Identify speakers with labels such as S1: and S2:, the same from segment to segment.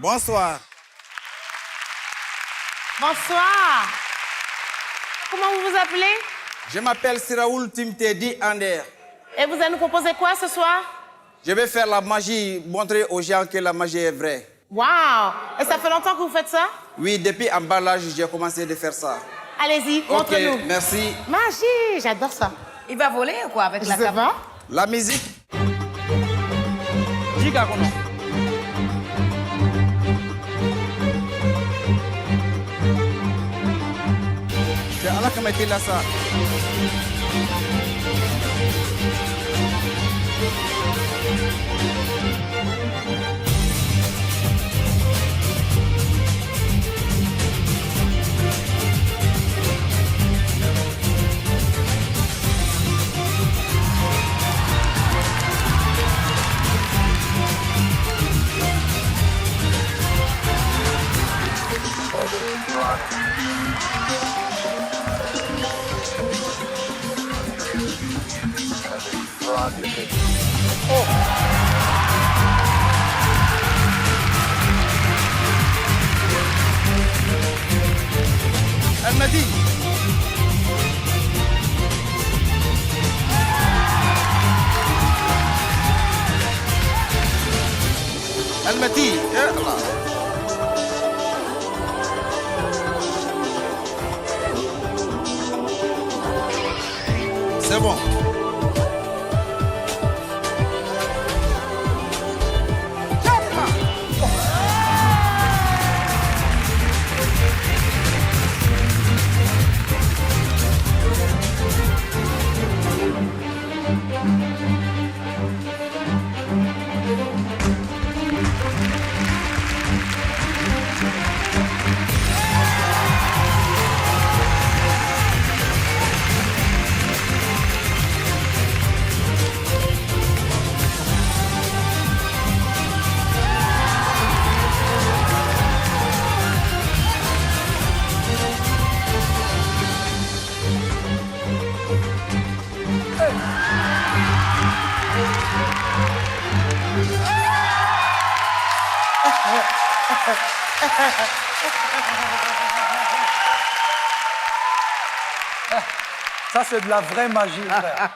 S1: Bonsoir.
S2: Bonsoir. Comment vous vous appelez?
S1: Je m'appelle Siraoul Timtedi Ander.
S2: Et vous allez nous proposer quoi ce soir?
S1: Je vais faire la magie, montrer aux gens que la magie est vraie.
S2: Waouh! Et ça fait longtemps que vous faites ça?
S1: Oui, depuis en bas l'âge, j'ai commencé de faire ça.
S2: Allez-y, montre-nous.
S1: Ok, merci.
S2: Magie, j'adore ça.
S3: Il va voler ou quoi avec la
S2: Je sais
S3: cape?
S2: pas.
S1: La musique.
S4: Diga kono.
S1: C'est Allah qui m'a dit là ça. Elle m'a dit. Elle m'a dit. C'est bon.
S4: Ça, c'est de la vraie magie, frère.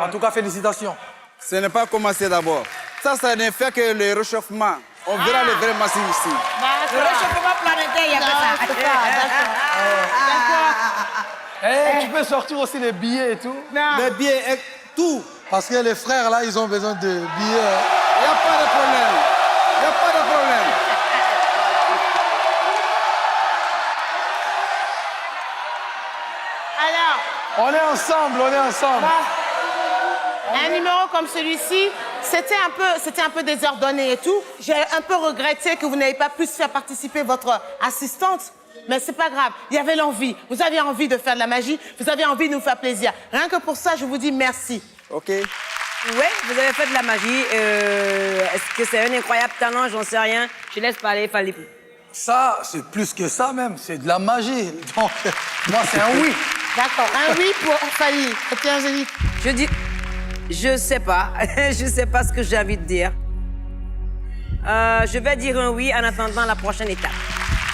S4: En tout cas, félicitations.
S1: Ce n'est pas commencé d'abord. Ça ne fait que le réchauffement. On verra le vrai massif ici.
S3: Le réchauffement planétaire, il y a pas ça.
S2: D'accord.
S4: Tu peux sortir aussi les billets et tout.
S1: Les billets et tout.
S5: Parce que les frères, là, ils ont besoin de billets.
S1: Il n'y a pas de problème. Il n'y a pas de problème.
S2: Alors,
S4: On est ensemble, on est ensemble.
S2: un numéro comme celui-ci, c'était un peu désordonné et tout. J'ai un peu regretté que vous n'ayez pas pu faire participer votre assistante. Mais c'est pas grave, il y avait l'envie. Vous aviez envie de faire de la magie, vous avez envie de nous faire plaisir. Rien que pour ça, je vous dis merci.
S1: OK.
S3: Oui, vous avez fait de la magie. Est-ce que c'est un incroyable talent? J'en sais rien. Je laisse parler Fally.
S4: Ça, c'est plus que ça même. C'est de la magie. Donc, moi, c'est un oui.
S2: D'accord, un oui pour Fally. Et Angélique.
S3: Je dis... Je sais pas. Je sais pas ce que j'ai envie de dire. Je vais dire un oui en attendant la prochaine étape.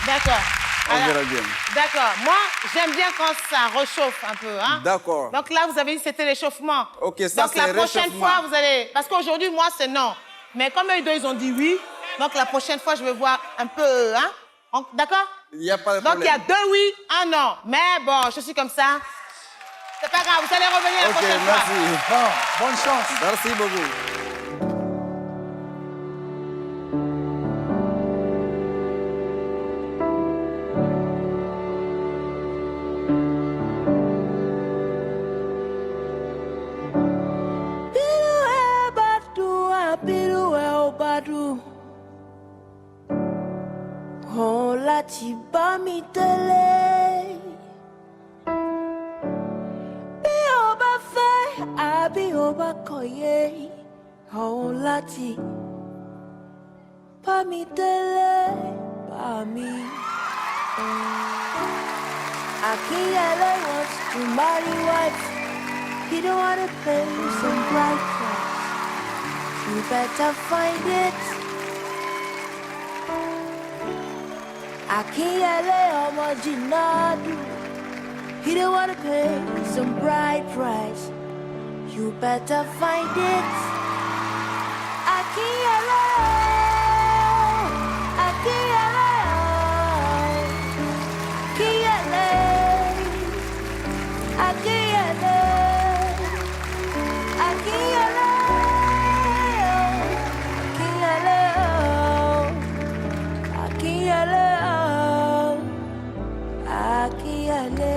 S2: D'accord.
S1: On
S2: Alors,
S1: verra bien.
S2: D'accord. Moi, j'aime bien quand ça réchauffe un peu. Hein?
S1: D'accord.
S2: Donc là, vous avez dit que c'était l'échauffement.
S1: Ok, ça,
S2: donc
S1: c'est
S2: la prochaine
S1: réchauffement.
S2: fois, vous allez... Parce qu'aujourd'hui, moi, c'est non. Mais comme eux deux, ils ont dit oui, donc la prochaine fois, je vais voir un peu... Hein? D'accord?
S1: Il n'y a pas de
S2: Donc,
S1: problème.
S2: il y a 2 oui, 1 non. Mais bon, je suis comme ça. C'est pas grave, vous allez revenir la
S1: OK,
S2: prochaine fois.
S1: merci.
S4: Bon, bonne chance.
S1: Merci beaucoup.
S6: Oh, la tiba mi tele. Bí o bá fẹ́, àbí o bá kọ̀yé. Oh, la ti bá mi tele, bá mi. Akinyele wants to marry wife. He don't want to pay some bright price. You better find it. Akinyele omo jinadu. He don't wanna pay some bright price. You better find it. Akinyele, Akinyele, Akinyele, Akinyele, Akinyele, Akinyele, Akinyele, Akinyele.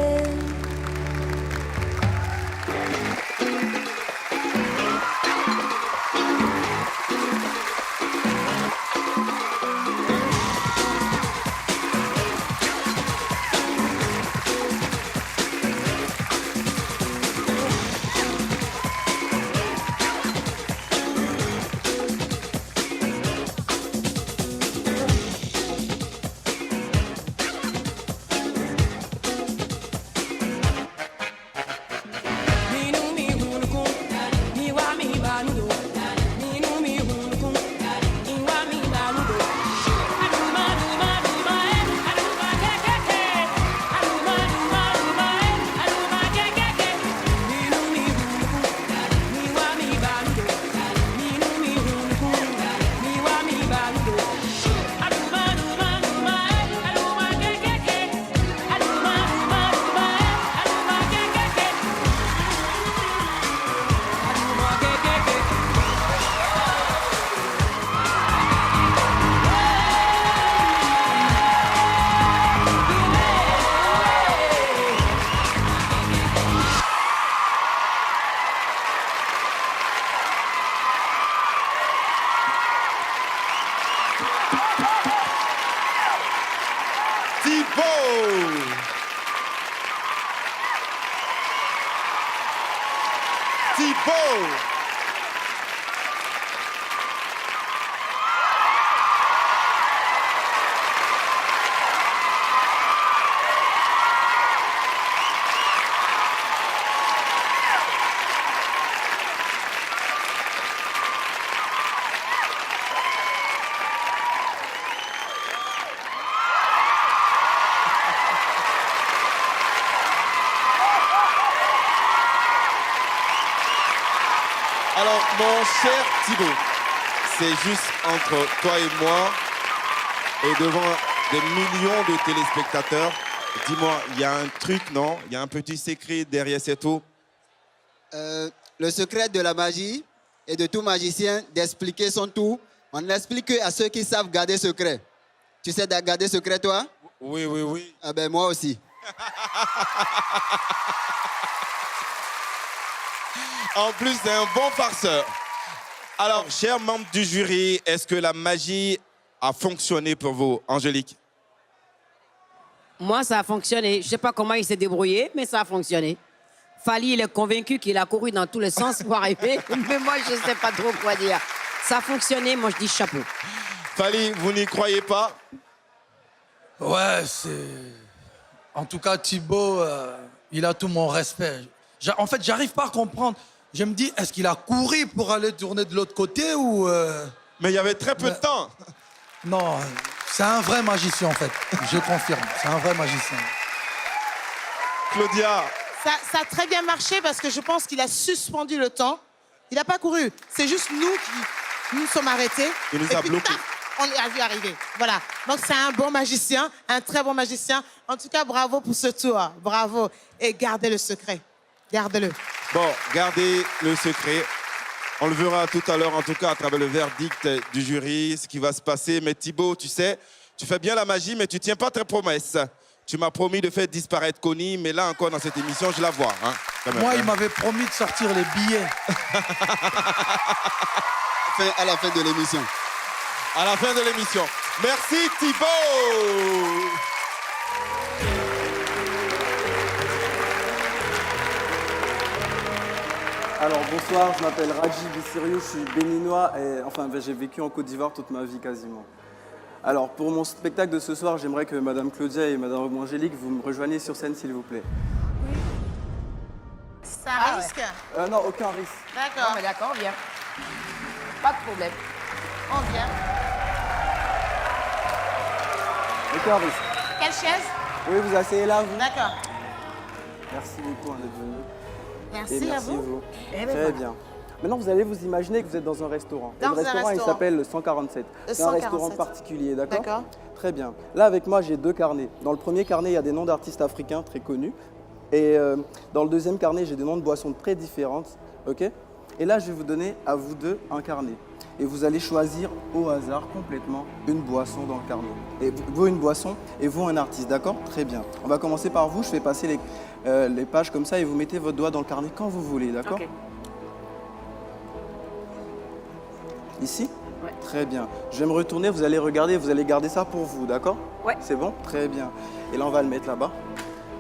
S1: Thibaut. Alors, mon cher Thibaut, c'est juste entre toi et moi et devant des millions de téléspectateurs. Dis-moi, il y a un truc, non? Il y a un petit secret derrière cette eau?
S7: Le secret de la magie et de tout magicien d'expliquer son tour, on n'explique que à ceux qui savent garder secret. Tu sais garder secret, toi?
S1: Oui, oui, oui.
S7: Ah ben, moi aussi.
S1: En plus, c'est un bon farceur. Alors, chers membres du jury, est-ce que la magie a fonctionné pour vous, Angélique?
S3: Moi, ça a fonctionné. Je ne sais pas comment il s'est débrouillé, mais ça a fonctionné. Fally, il est convaincu qu'il a couru dans tous les sens pour arriver, mais moi, je ne sais pas trop quoi dire. Ça a fonctionné, moi, je dis chapeau.
S1: Fally, vous n'y croyez pas?
S4: Ouais, c'est... En tout cas, Thibaut, il a tout mon respect. En fait, j'arrive pas à comprendre. Je me dis, est-ce qu'il a couru pour aller tourner de l'autre côté ou...
S1: Mais il y avait très peu de temps.
S4: Non, c'est un vrai magicien, en fait. Je confirme, c'est un vrai magicien.
S1: Claudia.
S2: Ça a très bien marché parce que je pense qu'il a suspendu le temps. Il n'a pas couru. C'est juste nous qui nous sommes arrêtés.
S1: Il nous a bloqués.
S2: On l'a vu arriver. Voilà. Donc, c'est un bon magicien, un très bon magicien. En tout cas, bravo pour ce tour. Bravo. Et gardez le secret. Gardez-le.
S1: Bon, gardez le secret. On le verra tout à l'heure, en tout cas, à travers le verdict du jury, ce qui va se passer. Mais Thibaut, tu sais, tu fais bien la magie, mais tu tiens pas tes promesses. Tu m'as promis de faire disparaître Connie, mais là encore, dans cette émission, je la vois. Hein,
S4: moi, il m'avait promis de sortir les billets.
S7: À la fin de l'émission.
S1: À la fin de l'émission. Merci Thibaut.
S8: Alors bonsoir, je m'appelle Raji Bissiriou, je suis béninois et enfin j'ai vécu en Côte d'Ivoire toute ma vie quasiment. Alors pour mon spectacle de ce soir, j'aimerais que Madame Claudia et Madame Angélique vous me rejoigniez sur scène s'il vous plaît.
S2: Oui. Ça risque?
S8: Non, aucun risque.
S2: D'accord.
S3: Non, mais d'accord, viens. Pas de problème.
S2: On vient.
S8: D'accord.
S2: Quelle chaise?
S8: Oui, vous asseyez là, vous.
S2: D'accord.
S8: Merci beaucoup d'être venu.
S2: Merci,
S8: Et
S2: à
S8: merci
S2: vous.
S8: vous.
S2: Eh ben
S8: Très
S2: voilà.
S8: bien. Maintenant, vous allez vous imaginer que vous êtes dans un restaurant. Et
S2: Dans
S8: le
S2: un
S8: restaurant, il
S2: restaurant.
S8: s'appelle le 147.
S2: Le
S8: C'est un restaurant
S2: 147.
S8: particulier, d'accord?
S2: D'accord.
S8: Très bien. Là, avec moi, j'ai 2 carnets. Dans le premier carnet, il y a des noms d'artistes africains très connus. Et dans le deuxième carnet, j'ai des noms de boissons très différentes. Ok? Et là, je vais vous donner à vous deux un carnet. Et vous allez choisir au hasard complètement une boisson dans le carnet. Et vous, une boisson et vous, un artiste. D'accord? Très bien. On va commencer par vous. Je vais passer les pages comme ça et vous mettez votre doigt dans le carnet quand vous voulez. D'accord?
S2: Ok.
S8: Ici?
S2: Ouais.
S8: Très bien. Je vais me retourner, vous allez regarder, vous allez garder ça pour vous, d'accord?
S2: Ouais.
S8: C'est bon? Très bien. Et là, on va le mettre là-bas.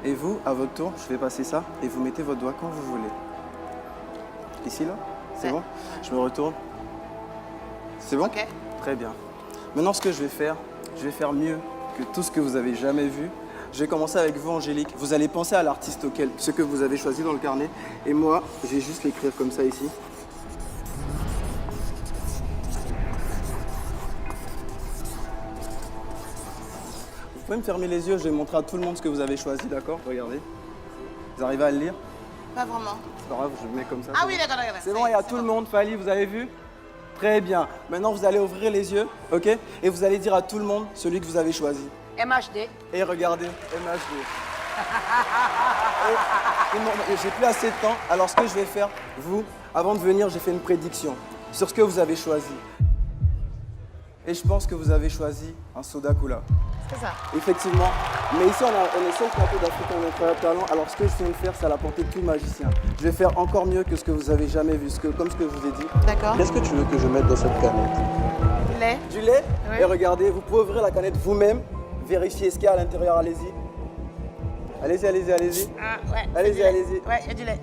S8: Et vous, à votre tour, je vais passer ça et vous mettez votre doigt quand vous voulez. Ici, là? C'est
S2: Ouais.
S8: bon? Je me retourne. C'est bon?
S2: Ok.
S8: Très bien. Maintenant, ce que je vais faire mieux que tout ce que vous avez jamais vu. Je vais commencer avec vous, Angélique. Vous allez penser à l'artiste auquel, ce que vous avez choisi dans le carnet. Et moi, je vais juste l'écrire comme ça ici. Vous pouvez me fermer les yeux, je vais montrer à tout le monde ce que vous avez choisi, d'accord? Regardez. Vous arrivez à le lire?
S2: Pas vraiment.
S8: C'est pas grave, je le mets comme ça.
S2: Ah
S8: c'est
S2: oui,
S8: bon.
S2: d'accord, d'accord.
S8: C'est bon, il y a tout le monde. Fali, vous avez vu? Très bien. Maintenant, vous allez ouvrir les yeux, ok? Et vous allez dire à tout le monde celui que vous avez choisi.
S3: MHD.
S8: Et regardez, MHD. Et j'ai plus assez de temps. Alors, ce que je vais faire, vous, avant de venir, j'ai fait une prédiction sur ce que vous avez choisi. Et je pense que vous avez choisi un soda cola.
S2: C'est ça.
S8: Effectivement. Mais ici, on est sur le plateau d'Afrique en incroyable talent. Alors, ce que je viens de faire, c'est à la portée de tout magicien. Je vais faire encore mieux que ce que vous avez jamais vu, comme ce que je vous ai dit.
S2: D'accord.
S8: Qu'est-ce que tu veux que je mette dans cette canette?
S2: Du lait.
S8: Du lait.
S2: Oui.
S8: Et regardez, vous pouvez ouvrir la canette vous-même, vérifier ce qu'il y a à l'intérieur, allez-y. Allez-y, allez-y, allez-y.
S2: Ah, ouais.
S8: Allez-y,
S2: du lait.
S8: allez-y.
S2: Ouais, il y a du lait.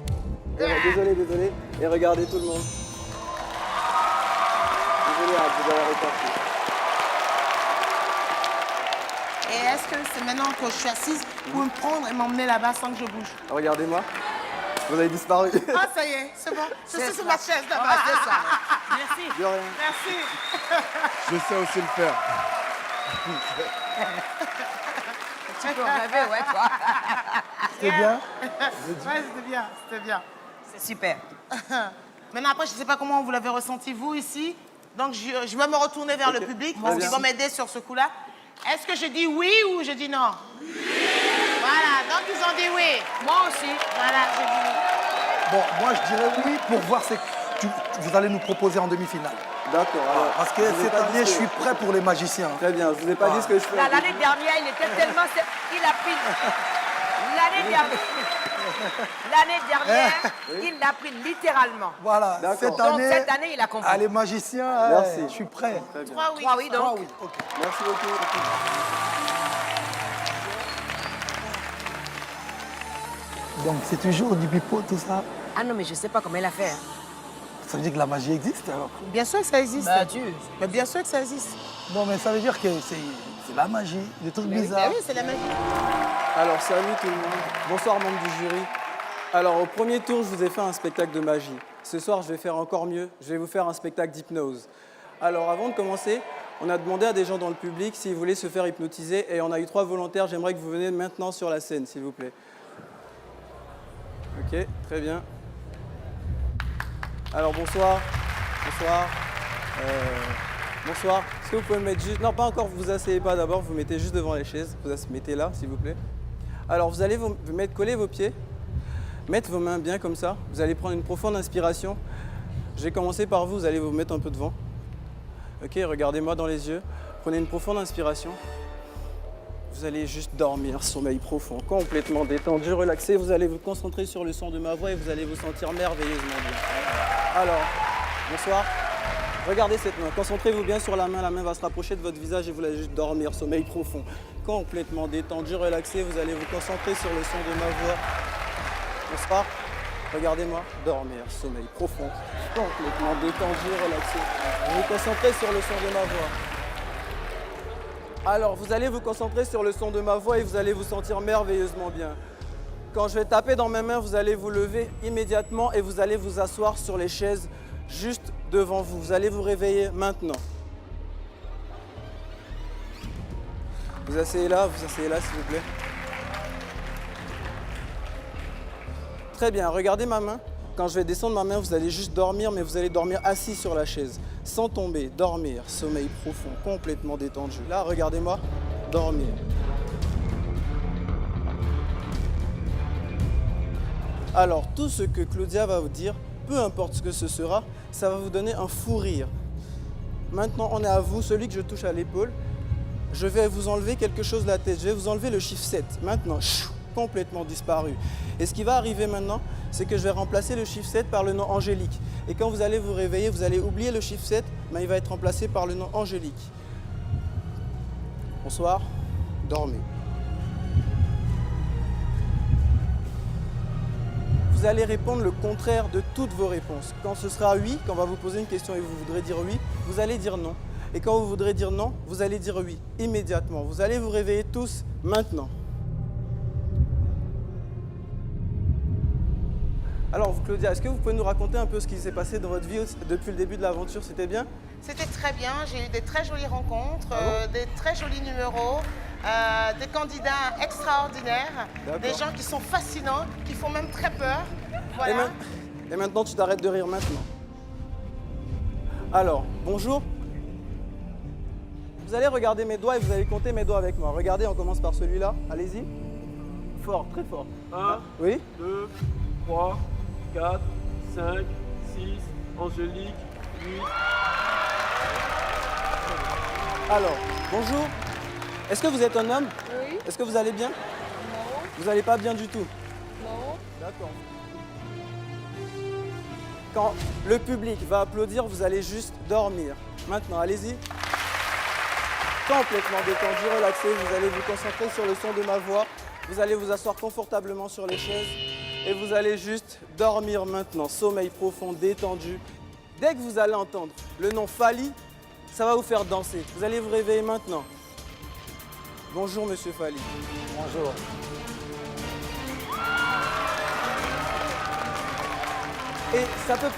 S8: Désolé, désolé. Et regardez tout le monde. Désolé, hein, vous avez reparti.
S2: Et est-ce que c'est maintenant que je suis assise, vous pouvez me prendre et m'emmener là-bas sans que je bouge?
S8: Regardez-moi. Vous avez disparu.
S2: Ah, ça y est, c'est bon. Je suis sur ma chaise là-bas.
S3: Merci.
S8: De rien.
S2: Merci.
S1: Je sais aussi le faire.
S3: Tu peux rêver, ouais, toi.
S5: C'est bien.
S2: Ouais, c'était bien, c'était bien.
S3: C'est super.
S2: Maintenant, après, je ne sais pas comment vous l'avez ressenti, vous, ici. Donc, je vais me retourner vers le public parce qu'ils vont m'aider sur ce coup-là. Est-ce que je dis oui ou je dis non? Oui. Voilà, donc ils ont dit oui. Moi aussi. Voilà, j'ai dit oui.
S5: Bon, moi je dirais oui pour voir ce que vous allez nous proposer en demi-finale.
S8: D'accord. alors,
S5: Parce que
S8: je vous ai
S5: cette
S8: pas
S5: année,
S8: dit
S5: je
S8: ce que-
S5: suis prêt pour les magiciens.
S8: Très bien, je vous ai pas dit ce que je fais.
S3: L'année dernière, il était tellement... Il a pris... L'année dernière, il l'a pris littéralement.
S5: Voilà,
S8: D'accord.
S5: cette
S3: Donc
S5: année,
S3: cette année, il a compris.
S5: les magiciens,
S8: Merci.
S5: je suis prêt.
S8: Très bien.
S2: 3 oui.
S3: 3 oui, donc.
S5: Ah oui, ok.
S8: Merci beaucoup.
S5: Donc c'est toujours du pipeau, tout ça.
S3: Ah non, mais je sais pas comment il a fait. Hein.
S5: Ça veut dire que la magie existe alors.
S2: Bien sûr que ça existe.
S3: Bah, Dieu.
S2: Mais bien sûr que ça existe.
S5: Non, mais ça veut dire que c'est la magie, des trucs
S2: Bah
S5: bizarres.
S2: oui, c'est la magie.
S8: Alors, salut tout le monde. Bonsoir, membres du jury. Alors, au premier tour, je vous ai fait un spectacle de magie. Ce soir, je vais faire encore mieux. Je vais vous faire un spectacle d'hypnose. Alors, avant de commencer, on a demandé à des gens dans le public s'ils voulaient se faire hypnotiser et on a eu 3 volontaires. J'aimerais que vous veniez maintenant sur la scène, s'il vous plaît. Ok, très bien. Alors, bonsoir. Bonsoir. Bonsoir. Est-ce que vous pouvez me mettre juste... Non, pas encore, vous asseyez pas d'abord, vous mettez juste devant les chaises. Vous mettez là, s'il vous plaît. Alors, vous allez vous mettre, coller vos pieds. Mettre vos mains bien comme ça. Vous allez prendre une profonde inspiration. Je vais commencer par vous, vous allez vous mettre un peu devant. Ok, regardez-moi dans les yeux. Prenez une profonde inspiration. Vous allez juste dormir, sommeil profond, complètement détendu, relaxé. Vous allez vous concentrer sur le son de ma voix et vous allez vous sentir merveilleusement bien. Alors, bonsoir. Regardez cette main, concentrez-vous bien sur la main va se rapprocher de votre visage et vous allez juste dormir, sommeil profond. Complètement détendu, relaxé, vous allez vous concentrer sur le son de ma voix. Bonsoir, regardez-moi, dormir, sommeil profond, complètement détendu, relaxé. Vous vous concentrez sur le son de ma voix. Alors, vous allez vous concentrer sur le son de ma voix et vous allez vous sentir merveilleusement bien. Quand je vais taper dans mes mains, vous allez vous lever immédiatement et vous allez vous asseoir sur les chaises juste devant vous. Vous allez vous réveiller maintenant. Vous asseyez là, s'il vous plaît. Très bien, regardez ma main. Quand je vais descendre ma main, vous allez juste dormir, mais vous allez dormir assis sur la chaise. Sans tomber, dormir, sommeil profond, complètement détendu. Là, regardez-moi, dormir. Alors, tout ce que Claudia va vous dire, peu importe ce que ce sera, ça va vous donner un fou rire. Maintenant, on est à vous, celui que je touche à l'épaule. Je vais vous enlever quelque chose de la tête. Je vais vous enlever le chiffre 7. Maintenant, complètement disparu. Et ce qui va arriver maintenant, c'est que je vais remplacer le chiffre 7 par le nom Angélique. Et quand vous allez vous réveiller, vous allez oublier le chiffre 7, mais il va être remplacé par le nom Angélique. Bonsoir, dormez. Vous allez répondre le contraire de toutes vos réponses. Quand ce sera oui, quand on va vous poser une question et vous voudrez dire oui, vous allez dire non. Et quand vous voudrez dire non, vous allez dire oui, immédiatement. Vous allez vous réveiller tous maintenant. Alors, Claudia, est-ce que vous pouvez nous raconter un peu ce qui s'est passé dans votre vie depuis le début de l'aventure? C'était bien?
S2: C'était très bien. J'ai eu des très jolies rencontres, des très jolis numéros, des candidats extraordinaires, des gens qui sont fascinants, qui font même très peur. Voilà.
S8: Et maintenant, tu t'arrêtes de rire maintenant. Alors, bonjour. Vous allez regarder mes doigts et vous allez compter mes doigts avec moi. Regardez, on commence par celui-là. Allez-y. Fort, très fort.
S9: 1,
S8: Oui?
S9: 2, 3, 4, 5, 6, Angélique, 8.
S8: Alors, bonjour. Est-ce que vous êtes un homme?
S6: Oui.
S8: Est-ce que vous allez bien?
S6: Non.
S8: Vous n'allez pas bien du tout?
S6: Non.
S8: D'accord. Quand le public va applaudir, vous allez juste dormir. Maintenant, allez-y. Complètement détendu, relaxé. Vous allez vous concentrer sur le son de ma voix. Vous allez vous asseoir confortablement sur les chaises. Et vous allez juste dormir maintenant. Sommeil profond, détendu. Dès que vous allez entendre le nom Fally, ça va vous faire danser. Vous allez vous réveiller maintenant. Bonjour, monsieur Fally.
S5: Bonjour.
S8: Et ça peut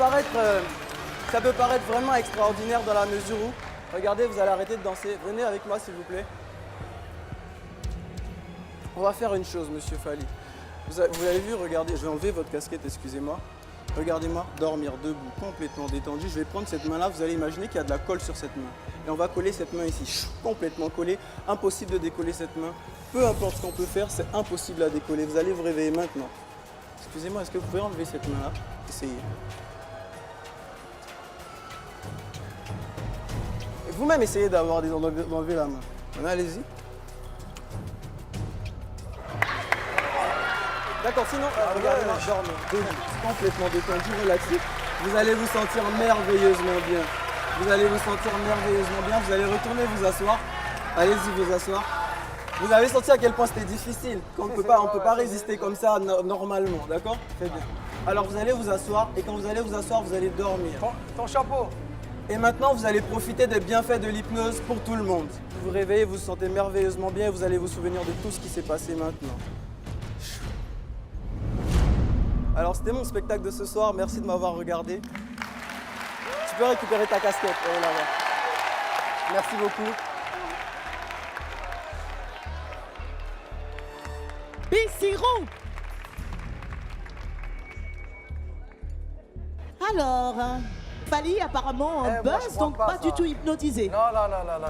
S8: paraître vraiment extraordinaire dans la mesure où, regardez, vous allez arrêter de danser. Venez avec moi, s'il vous plaît. On va faire une chose, monsieur Fally. Vous avez vu, regardez, je vais enlever votre casquette, excusez-moi. Regardez-moi, dormir debout, complètement détendu. Je vais prendre cette main-là, vous allez imaginer qu'il y a de la colle sur cette main. Et on va coller cette main ici, complètement collée. Impossible de décoller cette main. Peu importe ce qu'on peut faire, c'est impossible à décoller. Vous allez vous réveiller maintenant. Excusez-moi, est-ce que vous pouvez enlever cette main-là? Essayez. Et vous-même, essayez d'enlever la main. Maintenant, allez-y. D'accord, sinon, regardez-moi, dormez, debout, complètement détendu, relaxé. Vous allez vous sentir merveilleusement bien. Vous allez vous sentir merveilleusement bien. Vous allez retourner vous asseoir. Allez-y vous asseoir. Vous avez senti à quel point c'était difficile, qu'on ne peut pas résister comme ça normalement, d'accord? Très bien. Alors vous allez vous asseoir et quand vous allez vous asseoir, vous allez dormir.
S5: Ton chapeau.
S8: Et maintenant, vous allez profiter des bienfaits de l'hypnose pour tout le monde. Vous vous réveillez, vous vous sentez merveilleusement bien et vous allez vous souvenir de tout ce qui s'est passé maintenant. Alors c'était mon spectacle de ce soir, merci de m'avoir regardé. Tu peux récupérer ta casquette, elle est là-bas. Merci beaucoup.
S10: Bissirou. Alors, Fally apparemment en
S5: Moi, je
S10: buzz,
S5: crois
S10: donc
S5: pas
S10: pas
S5: ça.
S10: du tout hypnotisé.
S5: Non,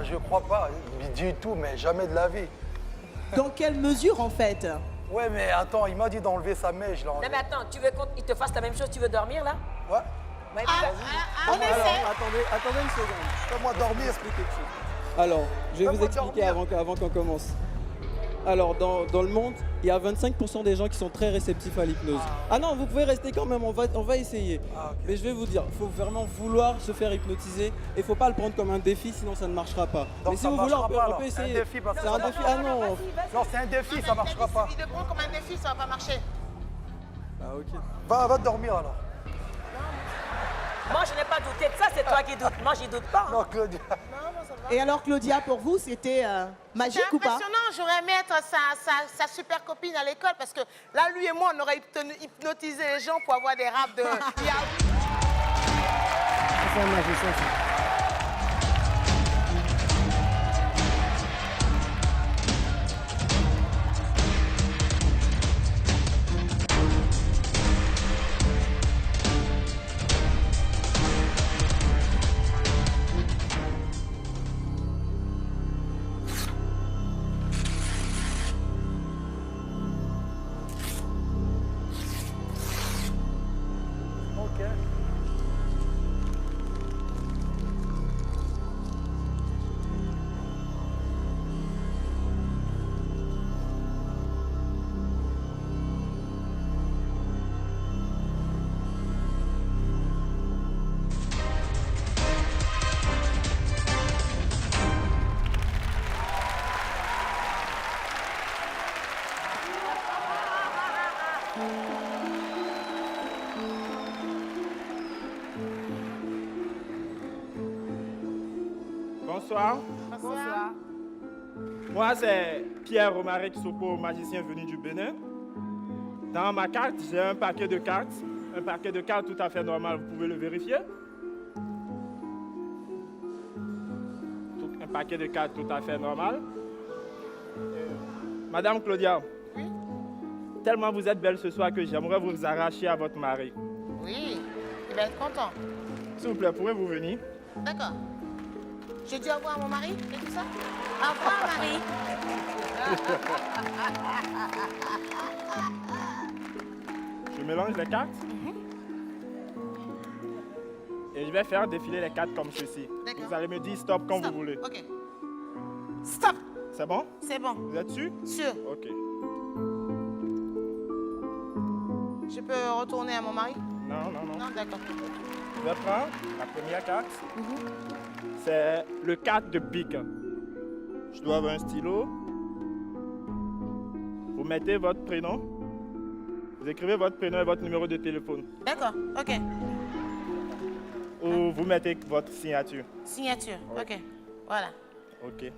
S5: je crois pas. Du tout, mais jamais de la vie.
S10: Dans quelle mesure en fait?
S5: Ouais, mais attends, il m'a dit d'enlever sa mèche, là.
S3: Non mais attends, tu veux qu'il te fasse la même chose, tu veux dormir là?
S5: Ouais.
S2: On essaie.
S8: Alors, attendez une seconde.
S5: Fais-moi dormir.
S8: Expliquer quelque chose. Alors, je vais vous
S5: Fais-moi
S8: expliquer
S5: dormir.
S8: avant qu'on commence. Alors, dans le monde, il y a 25% des gens qui sont très réceptifs à l'hypnose. Ah non, vous pouvez rester quand même, on va essayer.
S5: Ah, ok.
S8: Mais je vais vous dire, il faut vraiment vouloir se faire hypnotiser et il ne faut pas le prendre comme un défi, sinon ça ne marchera pas.
S5: Donc
S8: Mais si
S5: ça
S8: vous voulez,
S5: marchera pas,
S8: on
S5: alors.
S8: peut essayer.
S5: Un défi, parce que
S8: C'est un
S5: ça
S8: défi. Ah non.
S5: Non, c'est un défi, ça marchera pas.
S2: Il de prendre comme un défi, ça va pas marcher.
S8: Ah ok.
S5: Va dormir, alors.
S3: Moi je n'ai pas douté de ça, c'est toi qui doutes. Moi j'y doute pas.
S5: Non, Claudia.
S10: Et alors Claudia, pour vous, c'était magique
S2: C'est
S10: ou pas?
S2: impressionnant, j'aurais aimé être sa super copine à l'école parce que là, lui et moi, on aurait hypnotisé les gens pour avoir des raps de yaourt.
S3: C'est un magicien ça.
S9: Bonsoir.
S2: Bonsoir.
S9: Moi, c'est Pierre Romaric Soko, magicien venu du Bénin. Dans ma carte, j'ai un paquet de cartes. Un paquet de cartes tout à fait normal, vous pouvez le vérifier. Un paquet de cartes tout à fait normal. Madame Claudia,
S2: Oui.
S9: tellement vous êtes belle ce soir que j'aimerais vous arracher à votre mari.
S2: Oui, il va être content.
S9: S'il vous plaît, pouvez-vous venir?
S2: D'accord. J'ai dit au revoir à mon mari et tout ça. Au revoir, Marie.
S9: Je mélange les cartes. Et je vais faire défiler les cartes comme ceci.
S2: D'accord.
S9: Vous allez me dire stop quand
S2: Stop.
S9: vous voulez.
S2: Ok. Stop.
S9: C'est bon?
S2: C'est bon.
S9: Vous êtes sûr?
S2: Sûr.
S9: Ok.
S2: Je peux retourner à mon mari?
S9: Non, non, non.
S2: Non, d'accord.
S9: Je vais prendre la première carte. C'est le 4 de pique. Je dois avoir un stylo. Vous mettez votre prénom. Vous écrivez votre prénom et votre numéro de téléphone.
S2: D'accord, ok.
S9: Ou vous mettez votre signature.
S2: Signature,
S9: Oui.
S2: ok. Voilà.
S9: Ok.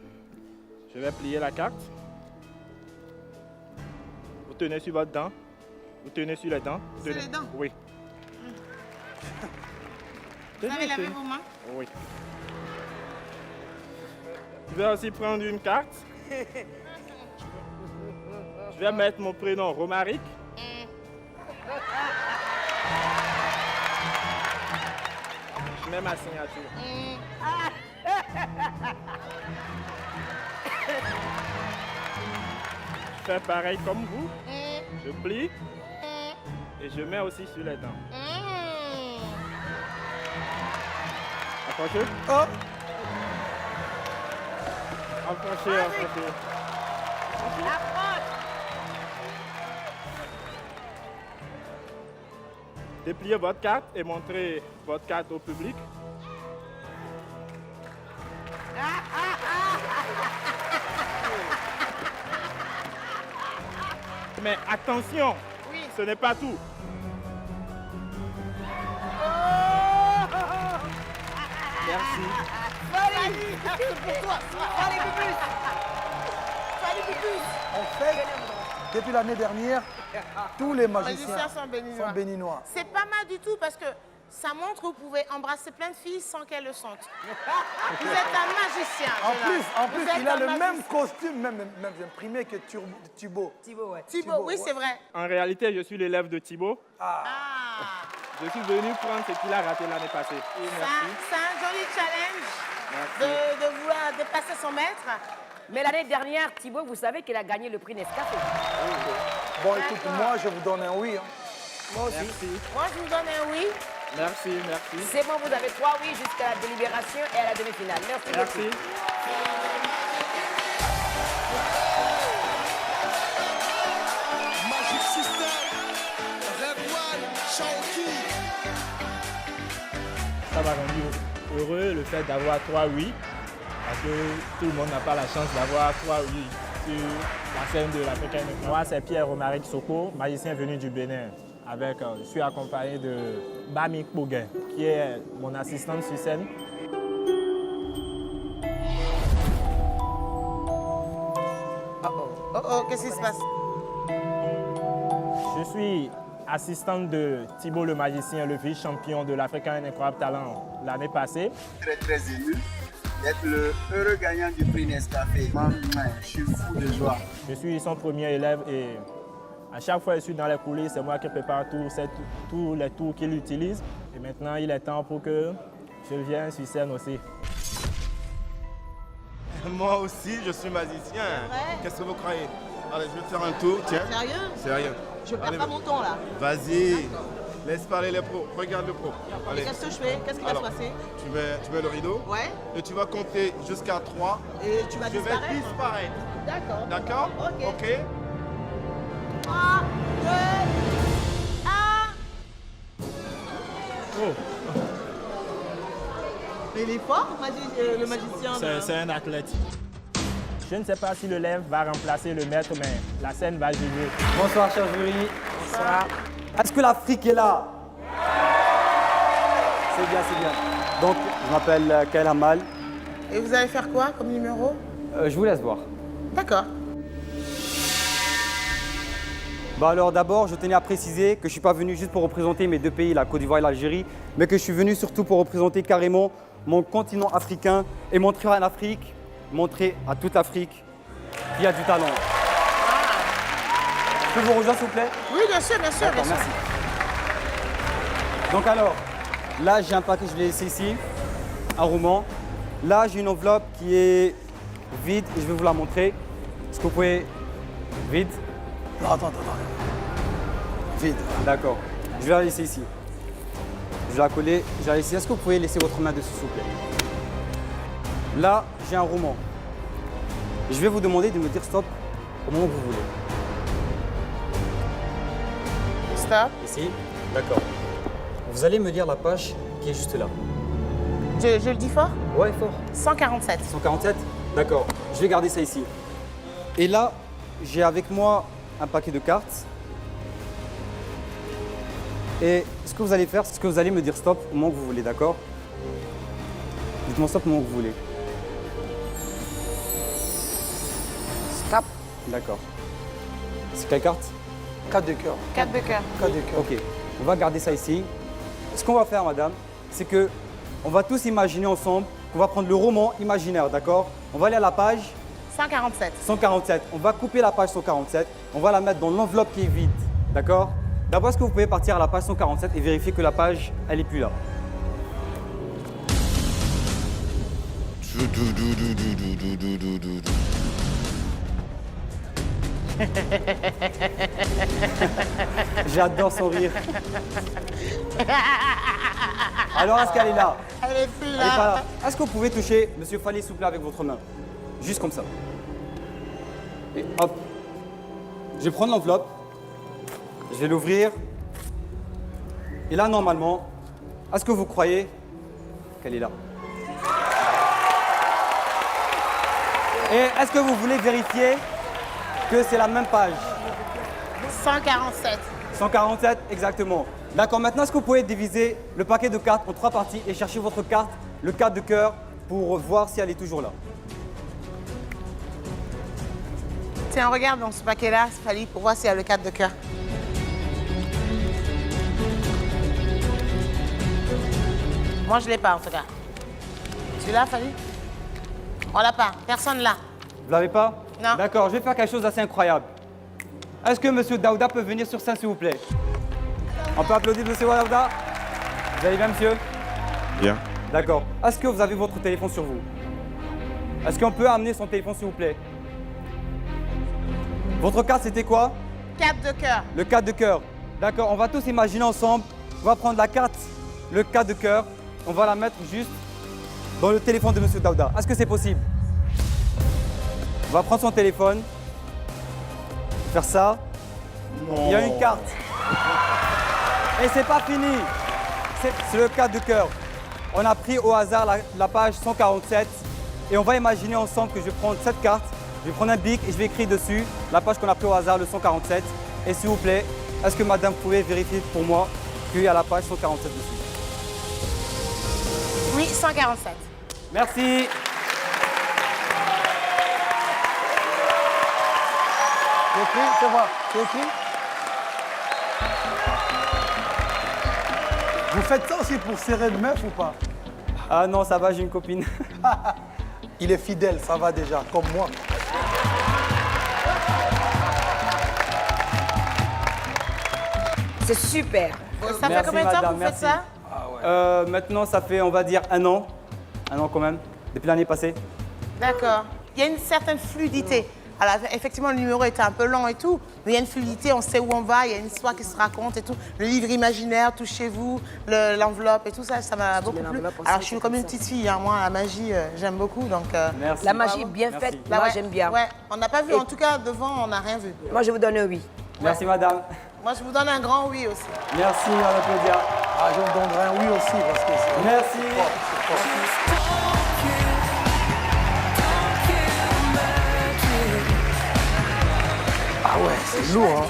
S9: Je vais plier la carte. Vous tenez sur votre dent. Vous tenez sur les dents. Vous
S2: Sur
S9: tenez-
S2: les dents?
S9: Oui.
S2: Vous avez lavé
S9: tenez.
S2: vos mains?
S9: Oui. Je vais aussi prendre une carte. Je vais mettre mon prénom Romaric. Je mets ma signature. Je fais pareil comme vous. Je plie et je mets aussi sur les dents. Approchez.
S5: Oh,
S9: Approchez, approchez. Dépliez votre carte et montrez votre carte au public. Mais attention, ce n'est pas tout. Merci.
S5: en fait, depuis l'année dernière, tous les magiciens
S2: magiciens sont béninois. C'est pas mal du tout parce que ça montre que vous pouvez embrasser plein de filles sans qu'elles le sentent. Vous êtes un magicien.
S5: En
S2: Gérard.
S5: plus,
S2: Vous êtes
S5: il a
S2: un
S5: le même
S2: magicien.
S5: costume, même imprimé que Thibaut.
S2: Thibaut,
S5: Thibaut,
S2: oui,
S5: ouais.
S2: c'est vrai.
S9: En réalité, je suis l'élève de Thibaut.
S2: Ah.
S9: Je suis venu prendre ce qu'il a raté l'année passée.
S2: C'est un joli challenge de vouloir dépasser son maître.
S3: Mais l'année dernière, Thibaut, vous savez qu'il a gagné le prix Nescafé.
S5: Bon, écoute, moi, je vous donne un oui. Hein.
S3: Moi aussi.
S9: Merci.
S2: Moi, je vous donne un oui.
S9: Merci, merci.
S3: C'est bon, vous avez 3 oui jusqu'à la délibération et à la demi-finale. Merci,
S9: Merci.
S3: beaucoup.
S11: Magic System, Redouane, Chauki.
S9: Ça m'a rendu heureux le fait d'avoir 3 oui. Parce que tout le monde n'a pas la chance d'avoir 3 oui sur la scène de l'Africaine. Moi, c'est Pierre Romaric Soko, magicien venu du Bénin. Je suis accompagné de Bami Kpoguin, qui est mon assistante sur scène.
S2: Oh, qu'est-ce qui se passe?
S9: Je suis assistante de Thibaut le magicien, le vice-champion de l'Africain Incroyable Talent l'année passée.
S7: Très, très ému d'être le heureux gagnant du prix Nescafé. Je suis fou de joie.
S9: Je suis son premier élève et à chaque fois que je suis dans les coulisses, c'est moi qui prépare tous les tours qu'il utilise. Et maintenant, il est temps pour que je vienne sur scène aussi.
S1: Moi aussi, je suis magicien. Qu'est-ce que vous croyez? Allez, je vais faire un tour. Tiens.
S10: Sérieux?
S1: Sérieux.
S10: Je perds
S1: Allez,
S10: pas mon temps là.
S1: Vas-y. Laisse parler les pros. Regarde le pro. Allez.
S10: Qu'est-ce que je fais? Qu'est-ce qui va se
S1: Alors,
S10: passer?
S1: tu mets le rideau.
S10: Ouais.
S1: Et tu vas compter jusqu'à 3.
S10: Et tu vas
S1: Je vais
S10: disparaître?
S1: disparaître.
S10: D'accord.
S1: D'accord?
S10: Ok.
S1: Ok.
S10: 3, 2, 1.
S9: Oh,
S10: Mais il est fort, le magicien. là.
S9: c'est un athlète. Je ne sais pas si l'élève va remplacer le maître, mais la scène va juger.
S5: Bonsoir, cher jury. Bonsoir. Est-ce que l'Afrique est là?
S8: C'est bien, c'est bien. Donc, je m'appelle Kael Hamal
S2: Et vous allez faire quoi comme numéro?
S12: Je vous laisse voir.
S2: D'accord.
S12: Bah alors d'abord, je tenais à préciser que je ne suis pas venu juste pour représenter mes deux pays, la Côte d'Ivoire et l'Algérie, mais que je suis venu surtout pour représenter carrément mon continent africain et montrer en Afrique, montrer à toute l'Afrique qu'il y a du talent. Je peux vous rejoindre s'il vous plaît?
S2: Oui, bien sûr, bien sûr.
S12: D'accord,
S2: Bien sûr.
S12: merci. Donc alors, là j'ai un paquet, je l'ai laissé ici, un roman. Là j'ai une enveloppe qui est vide et je vais vous la montrer. Est-ce que vous pouvez... Vide?
S5: Non, attends. Vide.
S12: D'accord. Je vais la laisser ici. Je vais la coller, je vais la laisser. Est-ce que vous pouvez laisser votre main dessus, s'il vous plaît? Là, j'ai un roman. Je vais vous demander de me dire stop au moment où vous voulez.
S2: Stop.
S12: Ici? D'accord. Vous allez me lire la page qui est juste là.
S2: Je le dis fort?
S12: Ouais, fort.
S2: 147.
S12: 147? D'accord. Je vais garder ça ici. Et là, j'ai avec moi un paquet de cartes. Et ce que vous allez faire, c'est que vous allez me dire stop au moment que vous voulez, d'accord? Dites-moi stop au moment que vous voulez.
S3: Stop.
S12: D'accord. C'est quelle carte?
S5: 4 de cœur.
S2: 4 de cœur.
S5: 4 de cœur.
S12: Ok. On va garder ça ici. Ce qu'on va faire, madame, c'est que on va tous imaginer ensemble qu'on va prendre le roman imaginaire, d'accord? On va aller à la page
S2: 147.
S12: 147. On va couper la page 147. On va la mettre dans l'enveloppe qui est vide. D'accord? D'abord, est-ce que vous pouvez partir à la page 147 et vérifier que la page, elle n'est plus là? J'adore son rire. Alors, est-ce qu'elle est là?
S2: Elle est plus
S12: Elle est pas
S2: là.
S12: là. Est-ce que vous pouvez toucher Monsieur Fally, s'il vous plaît, avec votre main? Juste comme ça. Et hop. Je vais prendre l'enveloppe. Je vais l'ouvrir. Et là, normalement, est-ce que vous croyez qu'elle est là? Et est-ce que vous voulez vérifier que c'est la même page?
S2: 147.
S12: 147, exactement. D'accord, maintenant, est-ce que vous pouvez diviser le paquet de cartes en 3 parties et chercher votre carte, le 4 de cœur, pour voir si elle est toujours là?
S2: Tiens, regarde dans ce paquet-là, Fally, pour voir s'il y a le 4 de cœur. Moi, je ne l'ai pas, en tout cas. Tu l'as, Fally? On l'a pas. Personne l'a.
S12: Vous l'avez pas?
S2: Non.
S12: D'accord, je vais faire quelque chose d'assez incroyable. Est-ce que Monsieur Daouda peut venir sur scène, s'il vous plaît? On peut applaudir Monsieur Daouda? Vous allez bien, monsieur?
S1: Bien.
S12: D'accord. Est-ce que vous avez votre téléphone sur vous? Est-ce qu'on peut amener son téléphone, s'il vous plaît? Votre carte, c'était quoi?
S2: 4 de cœur.
S12: Le 4 de cœur. D'accord, on va tous imaginer ensemble. On va prendre la carte, le 4 de cœur. On va la mettre juste dans le téléphone de Monsieur Daouda. Est-ce que c'est possible? On va prendre son téléphone. Faire ça.
S1: Non.
S12: Il y a une carte. Et c'est pas fini. C'est le 4 de cœur. On a pris au hasard la page 147. Et on va imaginer ensemble que je vais prendre cette carte. Je vais prendre un bic et je vais écrire dessus la page qu'on a pris au hasard, le 147. Et s'il vous plaît, est-ce que madame pouvait vérifier pour moi qu'il y a la page 147 dessus?
S2: Oui, 147.
S12: Merci.
S5: C'est écrit, c'est vrai. C'est écrit. Vous faites ça aussi pour serrer une meuf ou pas?
S12: Ah non, ça va, j'ai une copine.
S5: Il est fidèle, ça va déjà, comme moi.
S3: C'est super.
S2: Ça fait combien de temps que vous faites ça?
S12: Maintenant, ça fait, on va dire, 1 an. 1 an quand même, depuis l'année passée.
S2: D'accord. Il y a une certaine fluidité. Alors, effectivement, le numéro était un peu lent et tout, mais il y a une fluidité, on sait où on va, il y a une histoire qui se raconte et tout. Le livre imaginaire, touchez-vous, l'enveloppe et tout ça, ça m'a beaucoup plu. Alors, je suis comme une petite fille, hein. Moi, la magie, j'aime beaucoup, donc...
S12: Merci.
S3: La magie bien faite, moi j'aime bien.
S2: Ouais, on n'a pas vu, en tout cas, devant, on n'a rien vu.
S3: Moi je vous donne un oui.
S12: Merci madame.
S2: Moi, je vous donne un grand oui aussi.
S12: Merci madame Claudia.
S5: Ah, je me donnerai un oui aussi parce que c'est...
S12: Merci.
S5: Ah ouais, c'est lourd, hein.